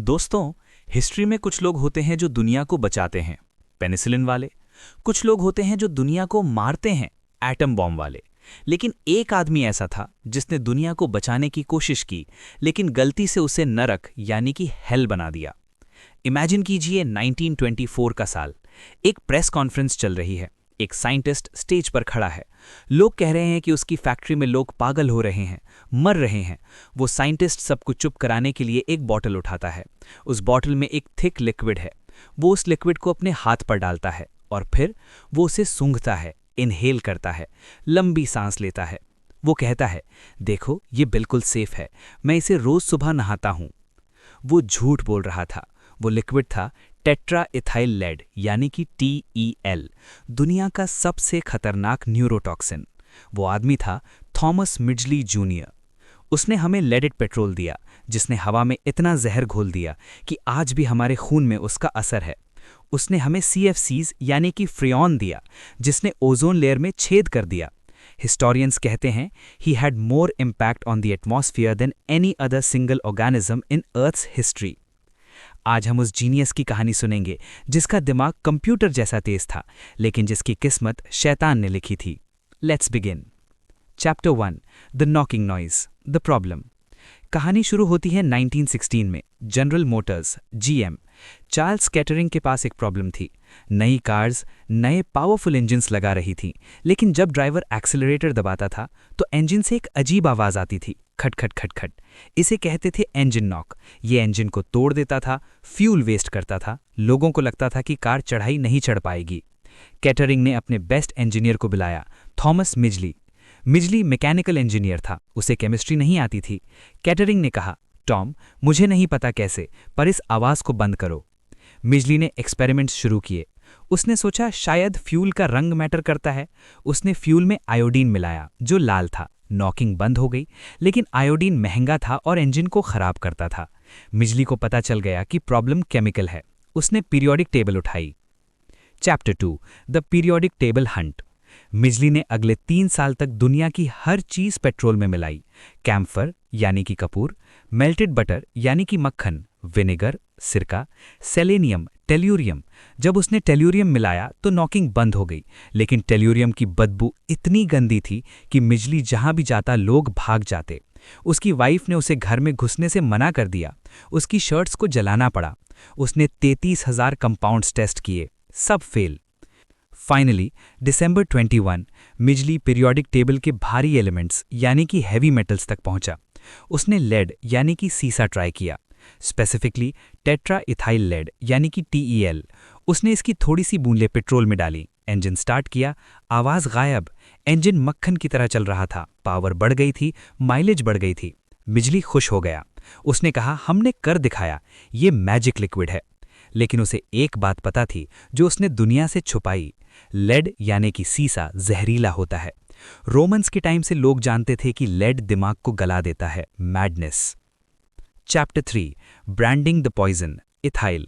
दोस्तों, हिस्ट्री में कुछ लोग होते हैं जो दुनिया को बचाते हैं, पेनिसिलिन वाले। कुछ लोग होते हैं जो दुनिया को मारते हैं, एटम बॉम्ब वाले। लेकिन एक आदमी ऐसा था जिसने दुनिया को बचाने की कोशिश की, लेकिन गलती से उसे नरक यानी कि हेल बना दिया। इमेजिन कीजिए 1924 का साल। एक प्रेस कॉन्फ्रेंस चल रही है। एक साइंटिस्ट स्टेज पर खड़ा है। लोग कह रहे हैं कि उसकी फैक्ट्री में लोग पागल हो रहे हैं, मर रहे हैं। वो साइंटिस्ट सबको चुप कराने के लिए एक बॉटल उठाता है। उस बॉटल में एक थिक लिक्विड है। वो उस लिक्विड को अपने हाथ पर डालता है और फिर वो उसे सूंघता है, इनहेल करता है, लंबी सांस लेता है। वो कहता है, देखो ये बिल्कुल सेफ है, मैं इसे रोज सुबह नहाता हूं। वो झूठ बोल रहा था। वो लिक्विड था टेट्रा इथाइल लेड यानी कि TEL, दुनिया का सबसे खतरनाक न्यूरोटॉक्सिन। वो आदमी था थॉमस मिडजली जूनियर। उसने हमें लेडेड पेट्रोल दिया, जिसने हवा में इतना जहर घोल दिया कि आज भी हमारे खून में उसका असर है। उसने हमें CFCs यानी कि फ्रियॉन दिया, जिसने ओजोन लेयर में छेद कर दिया। हिस्टोरियंस कहते हैं he had more impact on the atmosphere than any other single organism in earth's history. आज हम उस जीनियस की कहानी सुनेंगे जिसका दिमाग कंप्यूटर जैसा तेज था, लेकिन जिसकी किस्मत शैतान ने लिखी थी। Let's begin. Chapter 1, the knocking noise, the problem. कहानी शुरू होती है 1916 में। General Motors GM Charles catering के पास एक प्रॉब्लम थी। नई कार्स नए पावरफुल इंजन्स लगा रही थी, लेकिन जब ड्राइवर एक्सेलरेटर दबाता था तो इंजन से एक अजीब आवाज आती थी, खट खट खट खट। इसे कहते थे इंजन नॉक। ये इंजन को तोड़ देता था, फ्यूल वेस्ट करता था। लोगों को लगता था कि कार चढ़ाई नहीं चढ़ पाएगी। कैटरिंग ने अपने बेस्ट इंजीनियर को बुलाया, थॉमस मिजली। मिजली मैकेनिकल इंजीनियर था, उसे केमिस्ट्री नहीं आती थी। कैटरिंग ने कहा, टॉम, मुझे नहीं पता कैसे, पर इस आवाज को बंद करो। मिजली ने एक्सपेरिमेंट्स शुरू किए। उसने सोचा शायद फ्यूल का रंग मैटर करता है। उसने फ्यूल में आयोडीन मिलाया जो लाल था। नॉकिंग बंद हो गई, लेकिन आयोडीन महंगा था और इंजन को खराब करता था। मिजली को पता चल गया कि प्रॉब्लम केमिकल है। उसने पीरियोडिक टेबल उठाई। Chapter 2, the periodic table hunt. Midgley ने अगले 3 साल तक दुनिया की हर चीज पेट्रोल में मिलाई। कैम्फर यानी कि कपूर, मेल्टेड बटर यानी कि मक्खन, विनेगर, सिरका, सेलेनियम, टेल्यूरियम। जब उसने टेल्यूरियम मिलाया तो नॉकिंग बंद हो गई, लेकिन टेल्यूरियम की बदबू इतनी गंदी थी कि मिजली जहां भी जाता लोग भाग जाते। उसकी वाइफ ने उसे घर में घुसने से मना कर दिया। उसकी शर्ट्स को जलाना पड़ा। उसने 33,000 कंपाउंड्स टेस्ट किए, सब फेल। फाइनली दिसंबर 21 मिजली पीरियोडिक टेबल के भारी एलिमेंट्स यानी कि हैवी मेटल्स तक पहुंचा। उसने लेड यानी कि सीसा ट्राई किया, स्पेसिफिकली टेट्रा इथाइल लेड यानी कि TEL। उसने इसकी थोड़ी सी बूंदें पेट्रोल में डाली। इंजन स्टार्ट किया, आवाज गायब। इंजन मक्खन की तरह चल रहा था, पावर बढ़ गई थी, माइलेज बढ़ गई थी। बिजली खुश हो गया। उसने कहा, हमने कर दिखाया, ये मैजिक लिक्विड है। लेकिन उसे एक बात पता थी जो उसने दुनिया से छुपाई। लेड यानी कि सीसा जहरीला होता है। रोमन्स के टाइम से लोग जानते थे कि लेड दिमाग को गला देता है, madness. Chapter 3, branding the poison, ethyl.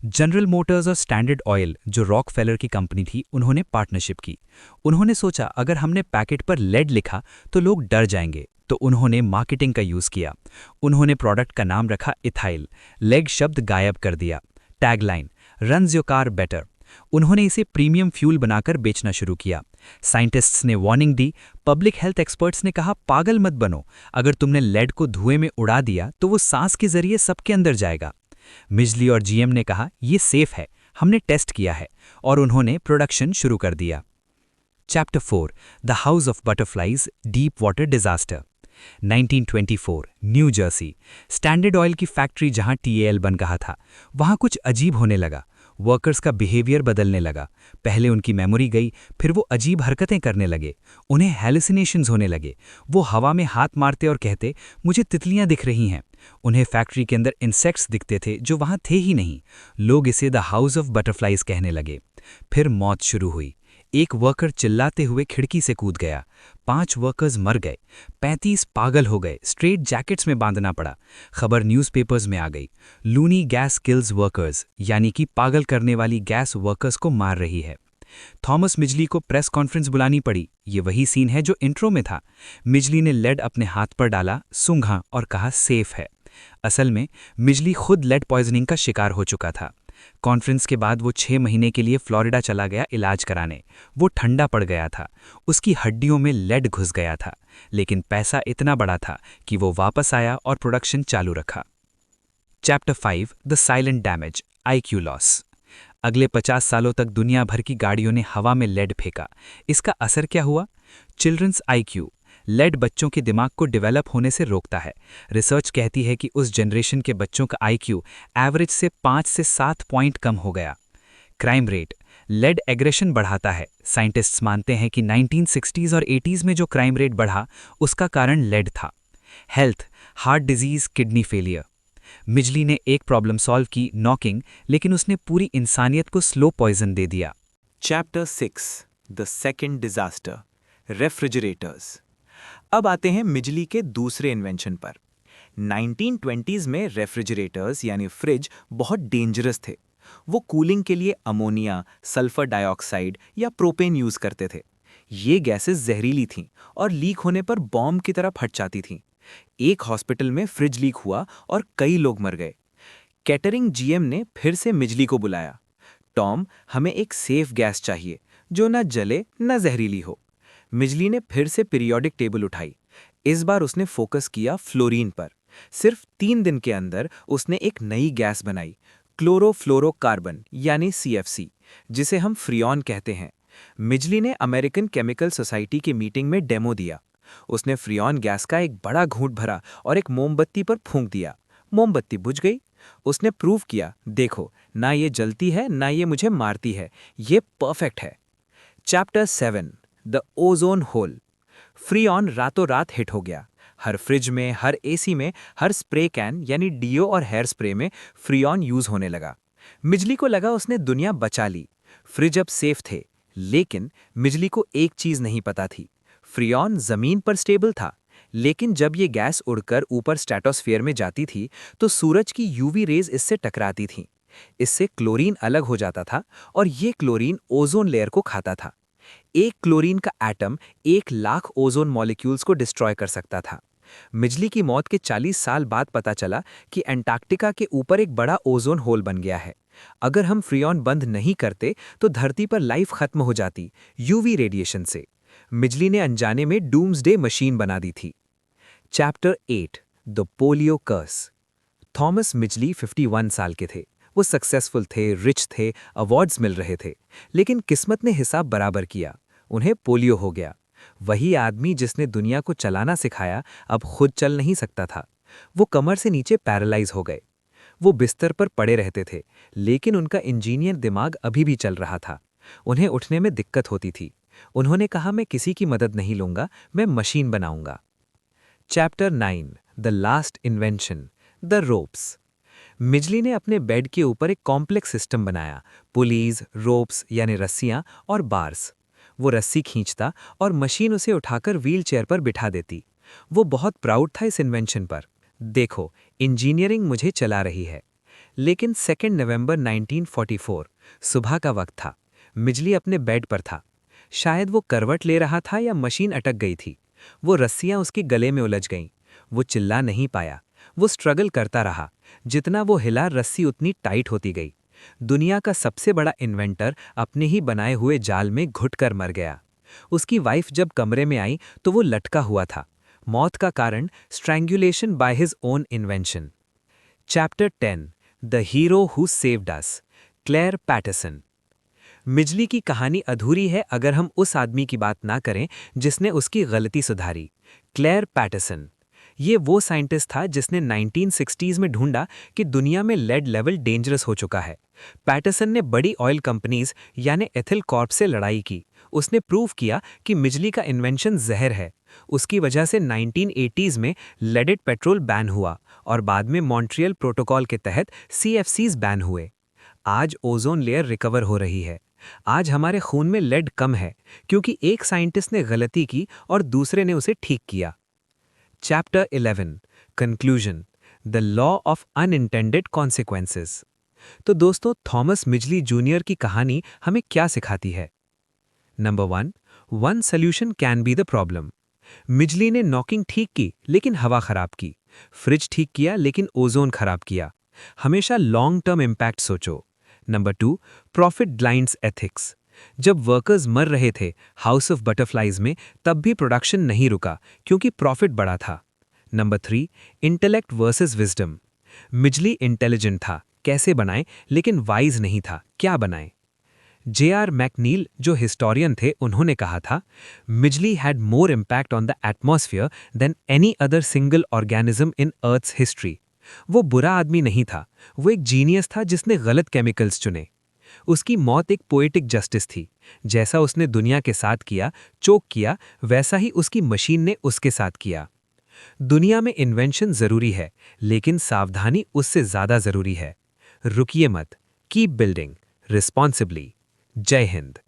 General Motors और स्टैंडर्ड ऑयल जो रॉकफेलर की कंपनी थी, उन्होंने पार्टनरशिप की। उन्होंने सोचा अगर हमने पैकेट पर लेड लिखा तो लोग डर जाएंगे, तो उन्होंने मार्केटिंग का यूज किया। उन्होंने प्रोडक्ट का नाम रखा इथाइल। लेड शब्द गायब कर दिया। Tagline, runs your car better. उन्होंने इसे प्रीमियम फ्यूल बनाकर बेचना शुरू किया। साइंटिस्ट्स ने वार्निंग दी। पब्लिक हेल्थ एक्सपर्ट्स ने कहा, पागल मत बनो, अगर तुमने लेड को धुएं में उड़ा दिया तो वो सांस के जरिए सबके अंदर जाएगा। मिजली और GM ने कहा, यह सेफ है, हमने टेस्ट किया है, और उन्होंने प्रोडक्शन शुरू कर दिया। Chapter 4, the house of butterflies, deep water disaster. 1924 new Jersey. Standard oil की फैक्ट्री जहां TEL बन रहा था, वहां कुछ अजीब होने लगा। वर्कर्स का बिहेवियर बदलने लगा। पहले उनकी मेमोरी गई, फिर वो अजीब हरकतें करने लगे। उन्हें हैलुसिनेशंस होने लगे। वो हवा में हाथ मारते और कहते, मुझे तितलियां दिख रही हैं। उन्हें फैक्ट्री के अंदर इंसेक्ट्स दिखते थे जो वहां थे ही नहीं। लोग इसे द हाउस ऑफ बटरफ्लाइज कहने लगे। फिर मौत शुरू हुई। एक वर्कर चिल्लाते हुए खिड़की से कूद गया। 5 वर्कर्स मर गए। 35 पागल हो गए, स्ट्रेट जैकेट्स में बांधना पड़ा। खबर न्यूज़पेपर्स में आ गई, लूनी गैस किल्स वर्कर्स, यानी कि पागल करने वाली गैस वर्कर्स को मार रही है। थॉमस मिजली को प्रेस कॉन्फ्रेंस बुलानी पड़ी। ये वही सीन है जो इंट्रो में था। मिजली ने लेड अपने हाथ पर डाला, सूंघा और कहा, सेफ है। असल में मिजली खुद लेड पॉइजनिंग का शिकार हो चुका था। कॉन्फ्रेंस के बाद वो 6 महीने के लिए फ्लोरिडा चला गया इलाज कराने। वो ठंडा पड़ गया था, उसकी हड्डियों में लेड घुस गया था, लेकिन पैसा इतना बड़ा था कि वो वापस आया और प्रोडक्शन चालू रखा। Chapter 5 the silent damage, IQ loss. अगले 50 सालों तक दुनिया भर की गाड़ियों ने हवा में लेड फेंका। इसका असर क्या हुआ? Children's IQ. लेड बच्चों के दिमाग को डेवलप होने से रोकता है। रिसर्च कहती है कि उस जनरेशन के बच्चों का आईक्यू एवरेज से 5 से 7 पॉइंट कम हो गया। Crime rate. लेड एग्रेशन बढ़ाता है। साइंटिस्ट्स मानते हैं कि 1960s और 80s में जो क्राइम रेट बढ़ा, उसका कारण लेड था। Health. Heart disease, kidney failure. Midgley ने एक प्रॉब्लम सॉल्व की, नॉकिंग, लेकिन उसने पूरी इंसानियत को स्लो पॉइजन दे दिया। Chapter 6 the second disaster, refrigerators. अब आते हैं मिजली के दूसरे इन्वेंशन पर। 1920s में रेफ्रिजरेटर्स यानी फ्रिज बहुत डेंजरस थे। वो कूलिंग के लिए अमोनिया, सल्फर डाइऑक्साइड या प्रोपेन यूज करते थे। ये गैसेस जहरीली थीं और लीक होने पर बॉम्ब की तरह फट जाती थीं। एक हॉस्पिटल में फ्रिज लीक हुआ और कई लोग मर गए। कैटरिंग जीएम ने फिर से मिजली को बुलाया। टॉम, हमें एक सेफ गैस चाहिए जो ना जले ना जहरीली हो। मिजली ने फिर से पीरियोडिक टेबल उठाई। इस बार उसने फोकस किया फ्लोरीन पर। सिर्फ 3 दिन के अंदर उसने एक नई गैस बनाई, क्लोरोफ्लोरोकार्बन यानी CFC, जिसे हम फ्रियॉन कहते हैं। मिजली ने अमेरिकन केमिकल सोसाइटी की मीटिंग में डेमो दिया। उसने फ्रियॉन गैस का एक बड़ा घूंट भरा और एक मोमबत्ती पर फूंक दिया। मोमबत्ती बुझ गई। उसने प्रूव किया, देखो, ना ये जलती है ना ये मुझे मारती है, ये परफेक्ट है। Chapter 7 the ozone hole. Freon रातों रात हिट हो गया। हर फ्रिज में, हर एसी में, हर स्प्रे कैन यानी डीओ और हेयर स्प्रे में फ्रियॉन यूज होने लगा। मिजली को लगा उसने दुनिया बचा ली। फ्रिज अब सेफ थे, लेकिन मिजली को एक चीज नहीं पता थी। फ्रियॉन जमीन पर स्टेबल था, लेकिन जब ये गैस उड़कर ऊपर स्ट्रेटोस्फीयर में जाती थी तो सूरज की यूवी रेज इससे टकराती थीं। इससे क्लोरीन अलग हो जाता था और ये क्लोरीन ओजोन लेयर को खाता था। एक क्लोरीन का एटम 1 लाख ओजोन मॉलिक्यूल्स को डिस्ट्रॉय कर सकता था। मिजली की मौत के 40 साल बाद पता चला कि अंटार्कटिका के ऊपर एक बड़ा ओजोन होल बन गया है। अगर हम फ्रियॉन बंद नहीं करते तो धरती पर लाइफ खत्म हो जाती, यूवी रेडिएशन से। मिजली ने अनजाने में डूम्सडे मशीन बना दी थी। Chapter 8 the polio curse. Thomas Midgley 51 साल के थे। वो सक्सेसफुल थे, रिच थे, अवार्ड्स मिल रहे थे, लेकिन किस्मत ने हिसाब बराबर किया। उन्हें पोलियो हो गया। वही आदमी जिसने दुनिया को चलाना सिखाया अब खुद चल नहीं सकता था। वो कमर से नीचे पैरालाइज हो गए। वो बिस्तर पर पड़े रहते थे, लेकिन उनका इंजीनियर दिमाग अभी भी चल रहा था। उन्हें उठने में दिक्कत होती थी। उन्होंने कहा, मैं किसी की मदद नहीं लूंगा, मैं मशीन बनाऊंगा। Chapter 9 the last invention, the ropes. Midgley ने अपने बेड के ऊपर एक कॉम्प्लेक्स सिस्टम बनाया, पुलीज, रोप्स यानी रस्सियां और बार्स। वो रस्सी खींचता और मशीन उसे उठाकर व्हील चेयर पर बिठा देती। वो बहुत प्राउड था इस इन्वेंशन पर। देखो, इंजीनियरिंग मुझे चला रही है। लेकिन 2 नवंबर 1944 सुबह का वक्त था। मिजली अपने बेड पर था। शायद वो करवट ले रहा था या मशीन अटक गई थी। वो रस्सियां उसके गले में उलझ गईं। वो चिल्ला नहीं पाया। वो स्ट्रगल करता रहा। जितना वो हिला, रस्सी उतनी टाइट होती गई। दुनिया का सबसे बड़ा इन्वेंटर अपने ही बनाए हुए जाल में घुटकर मर गया। उसकी वाइफ जब कमरे में आई तो वो लटका हुआ था। मौत का कारण strangulation by his own invention. Chapter 10 the hero who saved us, Clair Patterson. Midgley की कहानी अधूरी है अगर हम उस आदमी की बात ना करें जिसने उसकी गलती सुधारी, क्लेयर पैटरसन। ये वो साइंटिस्ट था जिसने 1960s में ढूंढा कि दुनिया में लेड लेवल डेंजरस हो चुका है। पैटरसन ने बड़ी ऑयल कंपनीज यानी एथिल कॉर्प से लड़ाई की। उसने प्रूव किया कि मिजली का इन्वेंशन जहर है। उसकी वजह से 1980s में लेडेड पेट्रोल बैन हुआ और बाद में मॉन्ट्रियल प्रोटोकॉल के तहत CFCs बैन हुए। आज ओजोन लेयर रिकवर हो रही है। आज हमारे खून में लेड कम है क्योंकि एक साइंटिस्ट ने गलती की और दूसरे ने उसे ठीक किया। Chapter 11 conclusion, the law of unintended consequences. तो दोस्तों, थॉमस मिजली जूनियर की कहानी हमें क्या सिखाती है? Number 1, one solution can be the problem. Midgley ने नॉकिंग ठीक की लेकिन हवा खराब की, फ्रिज ठीक किया लेकिन ओजोन खराब किया। हमेशा लॉन्ग टर्म इम्पैक्ट सोचो। Number 2, profit blinds ethics. जब वर्कर्स मर रहे थे हाउस ऑफ बटरफ्लाइज में, तब भी प्रोडक्शन नहीं रुका क्योंकि प्रॉफिट बड़ा था। Number 3, intellect versus wisdom. Midgley intelligent था, कैसे बनाए, लेकिन वाइज नहीं था, क्या बनाए। J.R. मैकनील जो हिस्टोरियन थे, उन्होंने कहा था, Midgley had more impact on the atmosphere than any other single organism in earth's history. वो बुरा आदमी नहीं था, वो एक जीनियस था जिसने गलत केमिकल्स चुने। उसकी मौत एक पोएटिक जस्टिस थी। जैसा उसने दुनिया के साथ किया, चोक किया, वैसा ही उसकी मशीन ने उसके साथ किया। दुनिया में इन्वेंशन जरूरी है, लेकिन सावधानी उससे ज्यादा जरूरी है। रुकिए मत, कीप बिल्डिंग रिस्पॉन्सिबली। जय हिंद।